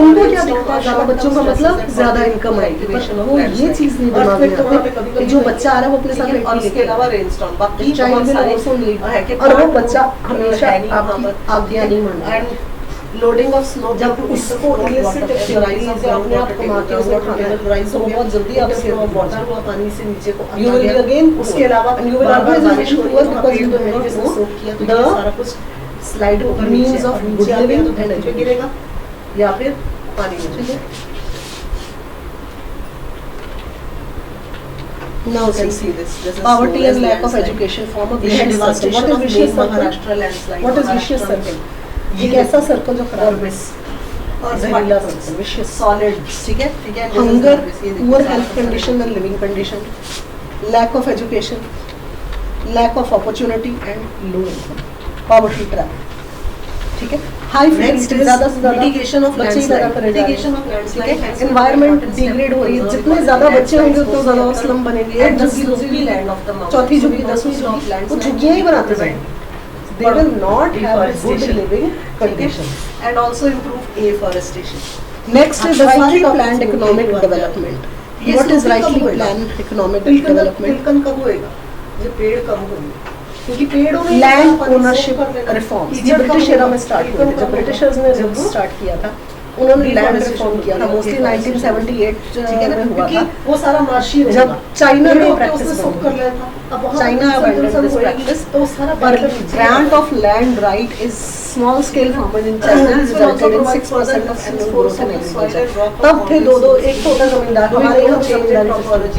उनको क्या दिखता है, ज्यादा बच्चों का मतलब ज्यादा इनकम आएगी, पर वो ये चीज नहीं दिमाग में आती कि जो बच्चा आ रहा है वो अपने साथ और बेटी उसके अलावा रेनस्टॉर्म, बाकी चाइल्ड बहुत विल सारे आल्सो नीड है कि और वो plant बच्चा को हमेशा है नहीं वहाँ आपकी पर। आज्ञा नहीं मानेगा। एंड लोडिंग ऑफ स्नो जब उसको illicit activities से अपने आप कमा के उसको खाना है, तो वो बहुत जल्दी आपसे वाटर हुआ पानी से नीचे को You will be again उसके अलावा and you will बार-बार always बारिश be हो रही poor है, because you पेड़ do not जिसने know soak किया, तो the ये सारा कुछ स्लाइड होकर means नीचे of नीचे good आ गया living तो and धरती पे education। गिरेगा या फिर पानी में ठीक है। Now You can see, see this. This is poverty known as and lack of landslide. education form a ये है vicious circle. devastation What is of vicious main circle? Maharashtra landslide. What is vicious Maharashtra circle? में। एक ऐसा circle जो खराब है, Orbis और जहरीला particles, सर्कल, vicious solid, ठीक है ठीक है। hunger, This is this, ये देखो, poor सारा health का सारा condition and living condition, lack of education, lack of opportunity and low income, poverty trap, ठीक है। हाई Next fertility, is ज्यादा से ज्यादा mitigation of बच्चे ही landslide. पैदा करे जा रहे Mitigation हैं, of landslide ठीक है। has been Environment important step degrade हो रही है, to जितने preserve ज्यादा बच्चे होंगे landslides उतना ज्यादा स्लम बनेंगे। and the झुग्गी slopey land of the mountains. चौथी झुग्गी, So दसवीं because of झुग्गी, वो landslide, झुग्गियाँ ही बनाते जाएंगे। They will not have a good Deforestation. living ठीक है? condition. And also improve afforestation. Next is सारे rightly topics planned में economic एक बार development. ये What is slopey rightly कब होएगा? planned economic Thilakan development? Thilakan कब होएगा? जब पेड़ कम होंगे, क्योंकि पेड़ों में लैंड पानी ओनरशिप सोख कर लेना। रिफॉर्म्स, ये कीचड़ कब ब्रिटिश होगा? एरा में स्टार्ट हुए थे, कीचड़ जब कब ब्रिटिशर्स ने होगा? जब स्टार्ट किया था उन्होंने लैंड रिफॉर्म किया था, मोस्टली 1978 में हुआ था, वो सारा मार्शी जब चाइना ने प्रैक्टिस प्रैक्टिस कर लिया था। अब वहाँ चाइना abandoned this होएगी, practice, तो सारा पर grant of land right is small scale farmers in China resulted in 6% of annual growth in agriculture. तब थे दो एक तो होता जमींदार, हमारे यहाँ जमींदारी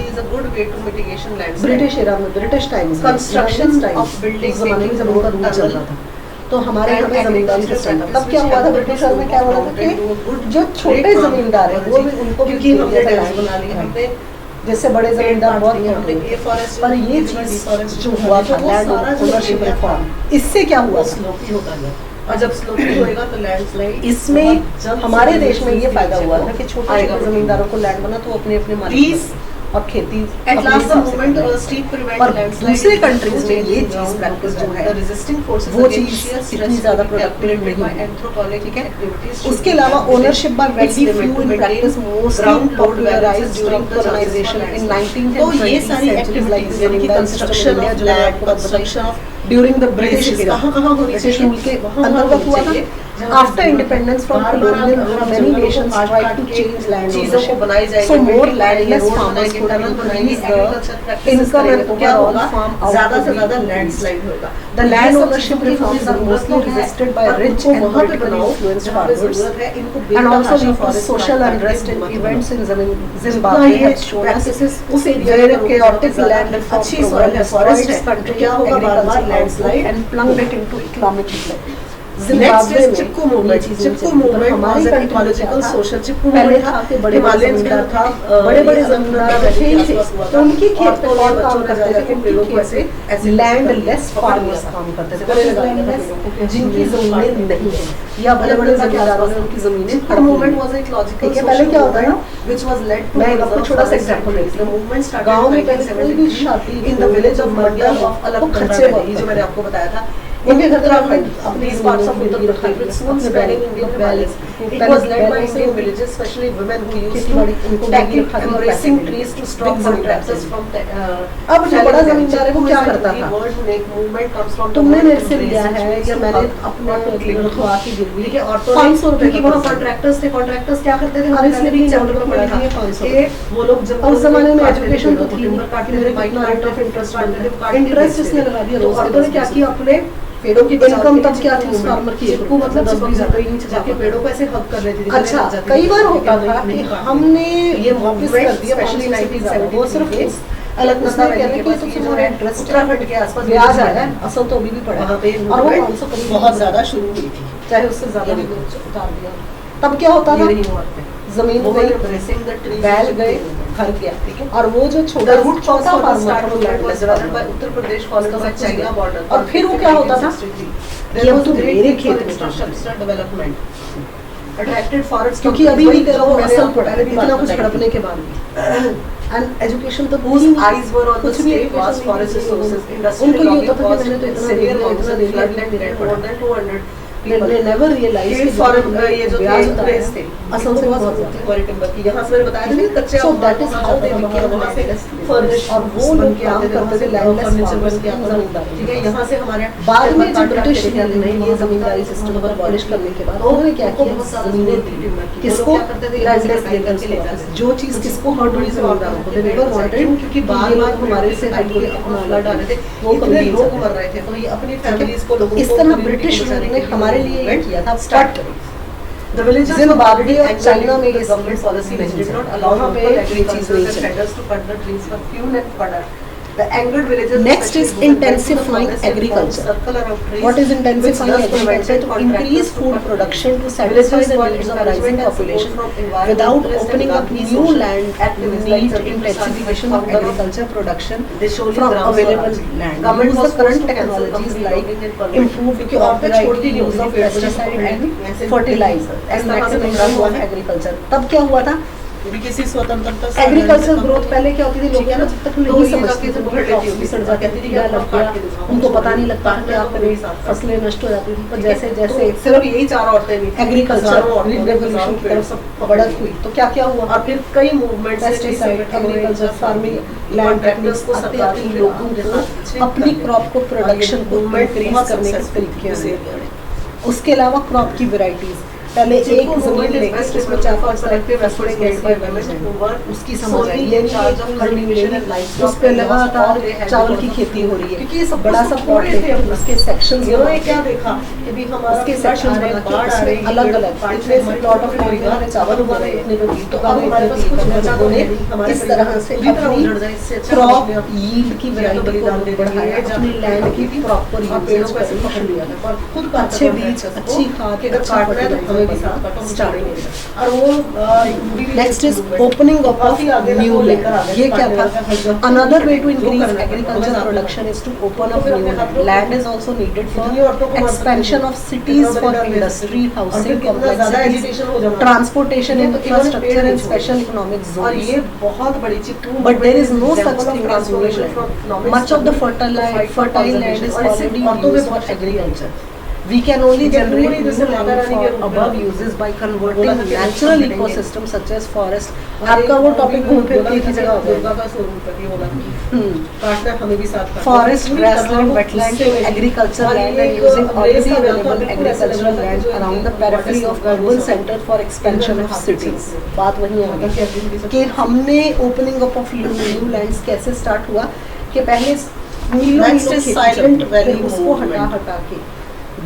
is a good way to mitigation landslide. British era में, British times, Construction of buildings, उस जमाने में जमीन का रूल चल रहा था, तो हमारे यहाँ पे जमींदारी सिस्टम था। तब क्या हुआ था ब्रिटिश में, क्या हुआ था कि जो छोटे जमींदार है वो भी, उनको भी क्योंकि हमने दिया था डैम्स बना लिए, हमने जैसे बड़े जमींदार बहुत हमने कम थे। ये फॉरेस्ट, पर ये चीज जो हुआ था लैंड ओनरशिप रिफॉर्म, इससे क्या हुआ था, स्लोपी होता गया, और जब स्लोपी होएगा तो लैंडस्लाइड इसमें हमारे देश में ये फायदा हुआ था कि छोटे छोटे जमींदारों को लैंड बना तो अपने अपने मालिक और खेती At अपने last the हिसाब से movement करते हैं। steep prevent पर landslide दूसरे in countries में ये coastal चीज practice जो है, the resisting forces वो against चीज shear stress इतनी ज्यादा will be productive calculated by नहीं है। anthropological ठीक है? activities should उसके be अलावा calculated ownership by its very limit few to in maintain practice mostly ground load popularized balances during from the colonization chances in for 19th तो and ये 20th सारी centuries like activities यानी कि जमींदारी construction system in India of जो मैंने land, आपको बताई, construction of during the British places era, कहाँ होनी British चाहिए, rule के वहाँ अंतर्गत हुआ होनी चाहिए, था। जहाँ After independence from colonial rule, many nations tried to change land चीजों को ownership. बनाई जाएगी, So more building बनाएंगे, landless road farmers बनाएंगे, could tunnel बनाएंगे, increase the agriculture practices income करेंगे, and तो क्या overall होगा, farm ज्यादा से output ज्यादा will लैंडस्लाइड होगा। The ये land सब ownership चीजों की reforms are जरूरत mostly तो है, resisted by पर rich उनको and वहाँ पे politically बनाओ influenced जहाँ पे farmers, जरूरत है, इनको and बेतहाशा also due to forest social काट के unrest and मत events in जितना Zimbabwe ये have shown us practices उस एरिया where में chaotic ज्यादा land reform अच्छी program soil है, destroyed forest its है, country क्या होगा बार-बार agricultural landslide output and plunged it into economic decline. Next Zimbabwe is में चिपको मूवमेंट, चिपको हमारी मूवमेंट कंट्री इकोलॉजिकल सोशल चिपको पहले मूवमेंट था था कि बड़े हिमालयन जमींदार था, बड़े बड़े जमींदार थे ही थे, तो उनकी खेत पे कौन काम करते थे, पेड़ों उनकी को खेत ऐसे पे लैंड लेस फार्मर्स काम करते थे, जिनकी जमीनें नहीं है या बड़े बड़े जमींदारों ने उनकी जमीनें चिपको मूवमेंट वाज एक लॉजिकल ठीक है। पहले क्या होता है ना, व्हिच वाज लेड टू मैं आपको छोटा सा एग्जांपल देती हूँ। मूवमेंट स्टार्टेड गांव में पहले कोई भी शादी in the village of Mandya of वो अलग खर्चे बहुत जो मैंने आपको बताया था, उनके घर अपनी parts of Uttar Pradesh with smooth spreading Indian valleys. It was led by Indian villages, especially women who used to tackle embracing trees to stop contractors from अब जो बड़ा जमींदार है वो क्या करता था, word make movement comes from तुमने मेरे से लिया है या मैंने अपने रखवा की गिरवी ठीक है, औरतों 500 रुपए की वहाँ कॉन्ट्रैक्टर्स थे, कॉन्ट्रैक्टर्स क्या करते थे, और इसलिए भी चैप्टर में पढ़ा था 500 कि वो लोग जब और उस जमाने में एजुकेशन तो थी टिम्बर काटते थे, mind rate of interest interest इसने लगा दिया, तो औरतों ने क्या किया, अपने पेड़ों की इनकम तब क्या थी उस फार्मर की, चिपको मतलब 10-20 रुपए ही नीचे जाके पेड़ों को ऐसे हक कर लेती थी। अच्छा, कई बार होता था कि हमने ये वापस कर दिया, स्पेशली 1970 वो सिर्फ अलग मसला कहने के लिए तो तुम्हारा इंटरेस्ट उत्तराखंड के आसपास ब्याज आया है, असल तो अभी भी पड़ा वहाँ पे है और वो 500 करीब बहुत ज्यादा शुरू हुई थी, चाहे उससे ज्यादा भी उतार दिया। तब क्या होता था, जमीन गई, बैल गए, घर गया, ठीक है, और वो जो छोटा चौथा farmer Uttar Pradesh China border, और फिर वो क्या होता था कि अब तो मेरे खेत में डेवलपमेंट अट्रैक्टेड फॉरेस्ट, क्योंकि अभी भी तेरा वो असल पड़ा है, इतना कुछ हड़पने के बाद भी एंड एजुकेशन तो eyes were on the state vast forest resources, industrial उनको ये lobby होता था caused कि मैंने तो इतना severe दे दिया, losses इतना दे in दिया, floodland इतना more than 200 they never realized कि फॉरेन जो ये जो ब्याज थे उतारा थे असल से बहुत ज्यादा क्वालिटी टिम्बर की, यहाँ से मैंने बताया था कि कच्चे So that is how they became वहाँ से फर्निश और वो लोग काम करते थे लैंडलेस फर्नीचर बन farmers के आता था, ठीक है, यहाँ से हमारे बाद में जब ब्रिटिश ने ये जमींदारी सिस्टम को अबॉलिश करने के बाद उन्होंने क्या किया, जमीनें दी किसको, लैंडलेस लेबर्स को, जो चीज किसको हर्ट हुई जमींदारों को, दे नेवर वांटेड, क्योंकि बार बार बार बार हमारे से हट के अपना फ्लड आ रहे थे, वो इतने कभी लोग मर रहे थे, तो ये अपनी फैमिलीज को लोगों इस को तरह ब्रिटिश ने हमारे लिए ये किया था, बट The villages Zimbabwe और and चाइना में ये government policy नहीं did चला। not allow वहाँ पे local ये चीज़ agricultural नहीं चली। traders to cut the trees for fuel and fodder. The angered villagers Next is intensifying agriculture. What is intensifying agriculture? To increase food production to satisfy the needs of rising population without opening up new land need intensification of agriculture production from available land. Use the current technologies like improved variety use of pesticide and fertilizer and maximization of agriculture. तब क्या हुआ था? किसी स्वतंत्रता से agriculture growth पहले क्या होती थी, लोग ना जब तक नहीं समझते थे सड़ जाती थी, क्या लग गया, उनको पता नहीं लगता था क्या करें, फसलें नष्ट हो जाती थी, पर जैसे जैसे सिर्फ यही चार औरतें भी एग्रीकल्चर रेवोल्यूशन की तरफ सब बढ़त हुई, तो क्या क्या हुआ, और फिर कई movement pesticide, agriculture, farming, land techniques को सरकार की लोगों को अपनी क्रॉप को प्रोडक्शन को इंक्रीज करने के तरीके हैं। उसके अलावा क्रॉप की वेराइटीज, पहले एक जमीन लेकर उसमें 4-5 collective efforts made by women उसकी समझ आई, ये नहीं कि कल्टीवेशन उस पे लगातार चावल की खेती हो रही है, क्योंकि ये सब बड़ा सा प्लॉट है, उसके सेक्शंस इन्होंने क्या देखा कि भी हमारा उसके सेक्शंस बाहर आ रहे हैं अलग अलग, इतने से प्लॉट ऑफ लैंड में चावल उगा रहे हैं, तो अब हमारे पास कुछ बचा तो है, इस तरह से अपनी क्रॉप यील्ड की वैरायटी को बढ़ाया, अपनी लैंड की प्रॉपर यूजेज को पकड़ लिया था, खुद अच्छे बीज अच्छी खाद अगर काटना है तो हमें भी साथ काटो स्टार्टिंग। और वो next is opening of new land. ये क्या था? Another way to increase agriculture production is to open up new land. Land is also needed for expansion of cities, for industry, housing complexities, transportation, infrastructure and special economic zones. और ये बहुत बड़ी चीज, But there is no such thing as new land. Much of the fertile land is already used for agriculture. We can only generate new land for above uses by converting natural ecosystems such as forest. आपका वो topic घूम फिर के एक ही जगह होगा। दुर्गा का स्वरूप है ये बोला काटना हमें भी साथ Forest, grassland, wetland, agriculture land and using already available agricultural land around the periphery of urban center for expansion of cities. बात वही है कि हमने opening up of new lands कैसे स्टार्ट हुआ कि पहले मीलों साइलेंट वैली उसको हटा के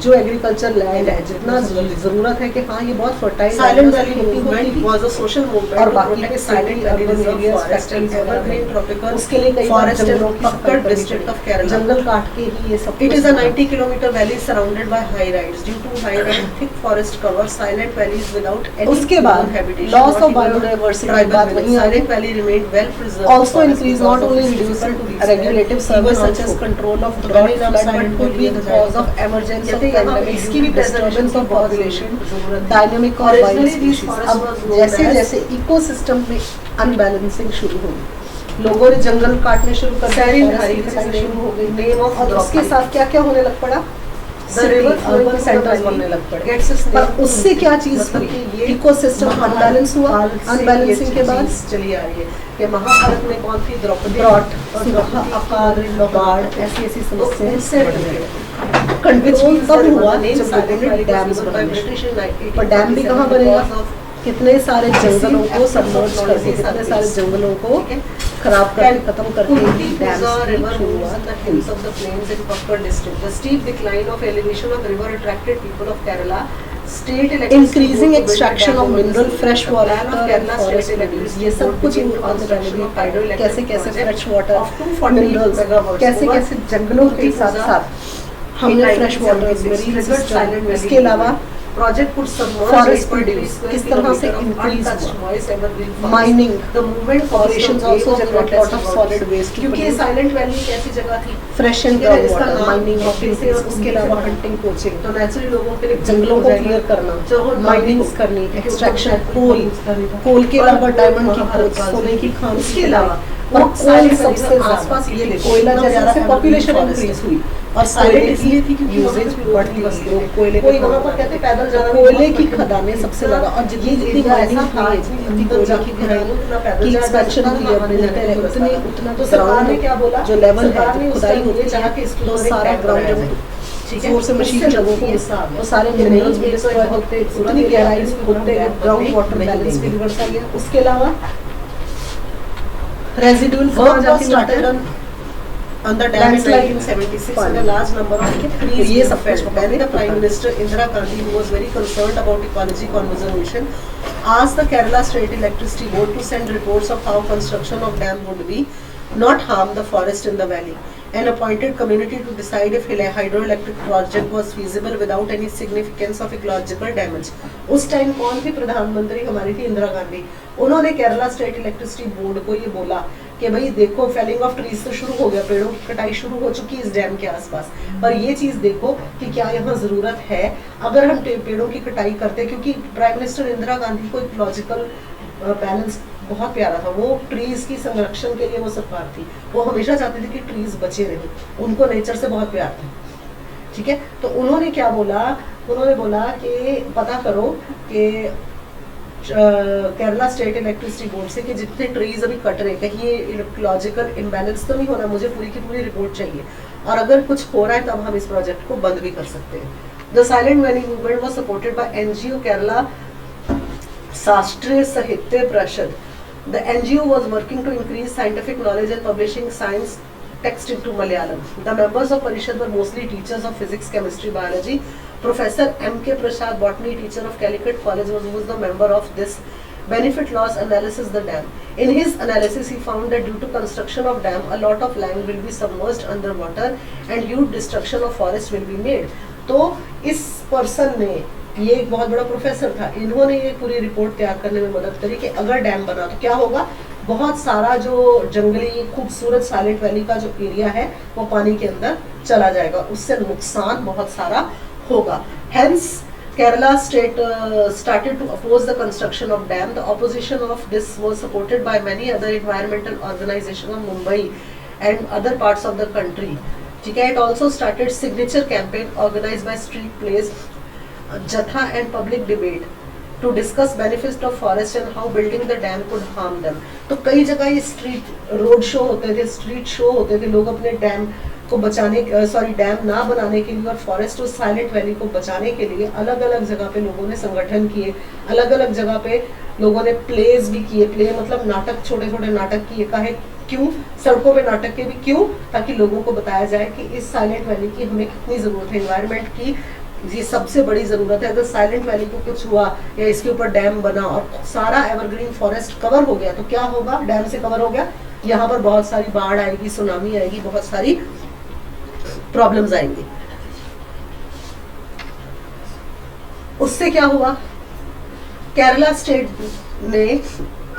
जो एग्रीकल्चर लैंड है जितना जरूरत है कि हाँ ये बहुत fertile Silent Valley movement was a social movement और बाकी के silent urban areas factories evergreen tropical उसके लिए कई forest Palakkad district of Kerala जंगल काट के ही ये सब। It is a 90 kilometre valley surrounded by high ridges due to high ridge thick forest cover silent valleys without any. उसके बाद लॉस ऑफ बायोडायवर्सिटी बात वही आ रही। Valley remain well preserved, also increase not only reducing regulative service such as control of drought flood but could be cause of emergency इसकी भी disturbance of population, dynamic और wild species. अब जैसे जैसे इकोसिस्टम में अनबैलेंसिंग शुरू होगी, लोगों ने जंगल काटने शुरू कर दिए, शुरू हो गई, और उसके साथ क्या क्या होने लग पड़ा, अर्बन सेंटर्स बनने लग पड़े। पर उससे क्या चीज हुई, इकोसिस्टम अनबैलेंस हुआ। अनबैलेंसिंग के बाद चली आ रही है कि महाभारत में कौन थी, द्रौपदी, बाढ़, ऐसी ऐसी समस्याएं कंट्रोल तब हुआ जब लोगों ने डैम्स बनाए। पर डैम भी कहाँ बनेगा, कितने सारे जंगलों को सबमर्ज करके, कितने सारे जंगलों को खराब करके खत्म करके river moves the hills of the plains in Pakkad district. The steep decline of elevation of river attracted people of Kerala. State increasing extraction of mineral fresh water and forest produce. ये सब कुछ कैसे कैसे fresh water minerals, कैसे कैसे जंगलों के साथ साथ हमने फ्रेश वाटर मरीन सिस्टम, इसके अलावा project could submerge forest produce किस तरह से increase हुआ, mining, the movement operations also generate lot of solid waste, क्योंकि साइलेंट वैली एक ऐसी जगह थी fresh and ground water, mining activities, उसके अलावा hunting, poaching, तो नेचुरली लोगों के लिए जंगलों को क्लियर करना, माइनिंग्स करनी, एक्सट्रैक्शन, कोल के अलावा डायमंड की खोज, सोने की खान, इसके अलावा और कोल सबसे आसपास ये कोयला जैसे पॉपुलेशन इंक्रीज हुई और साइलेंट इसलिए थी क्योंकि यूजेज बढ़ती गई, कोयले कोई वहाँ पर कहते पैदल जाना, कोयले की खदानें सबसे ज्यादा, और जितनी माइनिंग थी कोयले की की एक्सपेंशन की उतने उतना तो सरकार ने क्या बोला, जो लेवल है जो खुदाई होती है तो सारा ग्राउंड जोर से मशीन लोगों को तो सारे मिनरल्स भी डिस्ट्रॉय होते, उतनी गहराई होते, ग्राउंड वाटर बैलेंस भी बिगड़ सा गया। उसके अलावा residual work was started on the dam in 1976 and a large number of trees ये सब कुछ then the Prime Minister Indira Gandhi, who was very concerned about ecology conservation, asked the Kerala State Electricity Board to send reports of how construction of dam would be not harm the forest in the valley, and appointed community to decide if hydroelectric project was feasible without any significance of ecological damage. उस time कौन थी प्रधानमंत्री, हमारी थी इंदिरा गांधी। उन्होंने Kerala state electricity board को ये बोला कि भाई देखो फेलिंग ऑफ ट्रीज तो शुरू हो गया, पेड़ों की कटाई शुरू हो चुकी है इस डैम के आसपास, पर ये चीज देखो कि क्या यहाँ जरूरत है अगर हम पेड़ों की कटाई करते, क्योंकि प्राइम मिनिस्टर इंदिरा गांधी को इकोलॉजिकल बैलेंस बहुत प्यारा था, वो ट्रीज की संरक्षण के लिए वो सरकार थी, वो हमेशा चाहती थी कि ट्रीज बचे रहे, उनको नेचर से बहुत प्यार था, ठीक है। तो उन्होंने क्या बोला, उन्होंने बोला कि पता करो कि केरला स्टेट इलेक्ट्रिसिटी बोर्ड से कि जितने ट्रीज अभी कट रहे, कहीं ये इकोलॉजिकल इम्बैलेंस तो नहीं होना, मुझे पूरी की पूरी रिपोर्ट चाहिए, और अगर कुछ हो रहा है तब हम इस प्रोजेक्ट को बंद भी कर सकते हैं। The silent Valley movement was supported by NGO Kerala शास्त्रीय साहित्य परिषद. The NGO was working to increase scientific knowledge and publishing science text into Malayalam. The members of Parishad were mostly teachers of physics, chemistry, biology. Professor M.K. Prasad, botany teacher of Calicut College, was the member of this benefit loss analysis the dam. In his analysis, he found that due to construction of dam, a lot of land will be submerged underwater and huge destruction of forest will be made. तो इस person ने, ये एक बहुत बड़ा professor था, इन्होंने ये पूरी रिपोर्ट तैयार करने में मदद करी कि अगर डैम बना तो क्या होगा, बहुत सारा जो जंगली खूबसूरत साइलेंट वैली का जो एरिया है वो पानी के अंदर चला जाएगा, उससे नुकसान बहुत सारा होगा. Hence Kerala state started to oppose the construction of dam. The opposition of this was supported by many other environmental organizations of Mumbai and other parts of the country. It also started signature campaign organized by street plays, jatha and public debate to discuss benefits of forest and how building the dam could harm them. तो कई जगह ये street road show होते थे, street show होते थे, लोग अपने डैम को बचाने, डैम ना बनाने के लिए और फॉरेस्ट और साइलेंट वैली को बचाने के लिए अलग अलग जगह पे लोगों ने संगठन किए, अलग अलग जगह पे लोगों ने प्लेज भी किए. प्ले मतलब नाटक, छोटे छोटे नाटक किए. काहे, क्यों, सड़कों पे नाटक के भी क्यों, ताकि लोगों को बताया जाए कि इस साइलेंट वैली की हमें कितनी जरूरत है, एनवायरनमेंट की ये सबसे बड़ी जरूरत है. अगर साइलेंट वैली को कुछ हुआ या इसके ऊपर डैम बना और सारा एवरग्रीन फॉरेस्ट कवर हो गया तो क्या होगा, डैम से कवर हो गया, यहाँ पर बहुत सारी बाढ़ आएगी, सुनामी आएगी, बहुत सारी प्रॉब्लम्स आएंगी. उससे क्या हुआ, केरला स्टेट ने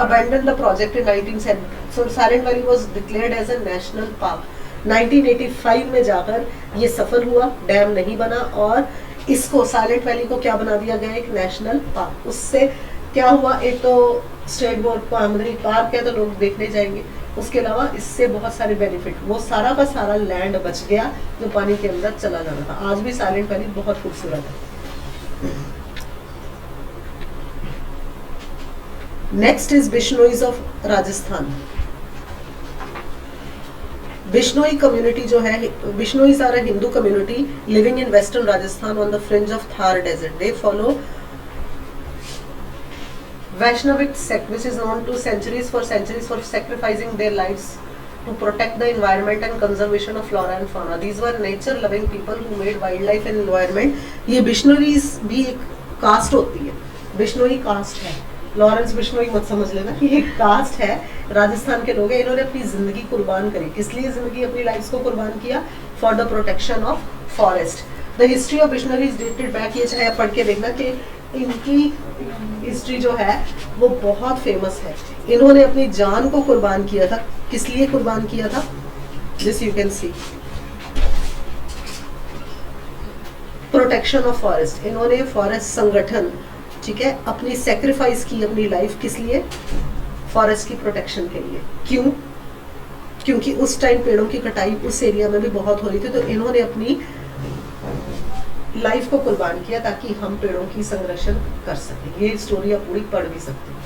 abandoned the project in 1970. So Silent Valley was declared as a national park. 1985 में जाकर ये सफल हुआ, डैम नहीं बना और इसको साइलेंट वैली को क्या बना दिया गया, एक नेशनल पार्क. उससे क्या हुआ, एक तो स्टेट बोर्ड प्राइमरी पार्क है तो लोग देखने जाएंगे, उसके अलावा इससे बहुत सारे बेनिफिट, वो सारा का सारा लैंड बच गया जो पानी के अंदर चला जाना था. आज भी साइलेंट वैली बहुत खूबसूरत है. Next is Bishnois of Rajasthan. Bishnoi community जो है, Bishnois are a Hindu community living in western Rajasthan on the fringe of Thar desert. They follow Vaishnavic sect which is known to centuries for sacrificing their lives to protect the environment and conservation of flora and fauna. These were nature loving people who made wildlife and environment. ये बिश्नोईज भी एक cast होती है, Bishnoi cast है. Lawrence Bishnoi मत समझ लेना, ये एक कास्ट है, राजस्थान के लोग हैं. इन्होंने अपनी जिंदगी कुर्बान करी. किस लिए जिंदगी, अपनी लाइफ को कुर्बान किया? For the protection of forest. The history of Bishnois dated back, ये चाहे आप पढ़ के देखना कि इनकी हिस्ट्री जो है वो बहुत फेमस है. इन्होंने अपनी जान को कुर्बान किया था. किस लिए कुर्बान किया था? This you can see, protection of forest. इन्होंने फॉरेस्ट संगठन, ठीक है, अपनी सेक्रीफाइस की अपनी लाइफ. किस लिए? फॉरेस्ट की प्रोटेक्शन के लिए. क्यों? क्योंकि उस टाइम पेड़ों की कटाई उस एरिया में भी बहुत हो रही थी, तो इन्होंने अपनी लाइफ को कुर्बान किया ताकि हम पेड़ों की संरक्षण कर सकें. ये स्टोरी आप पूरी पढ़ भी सकते हैं.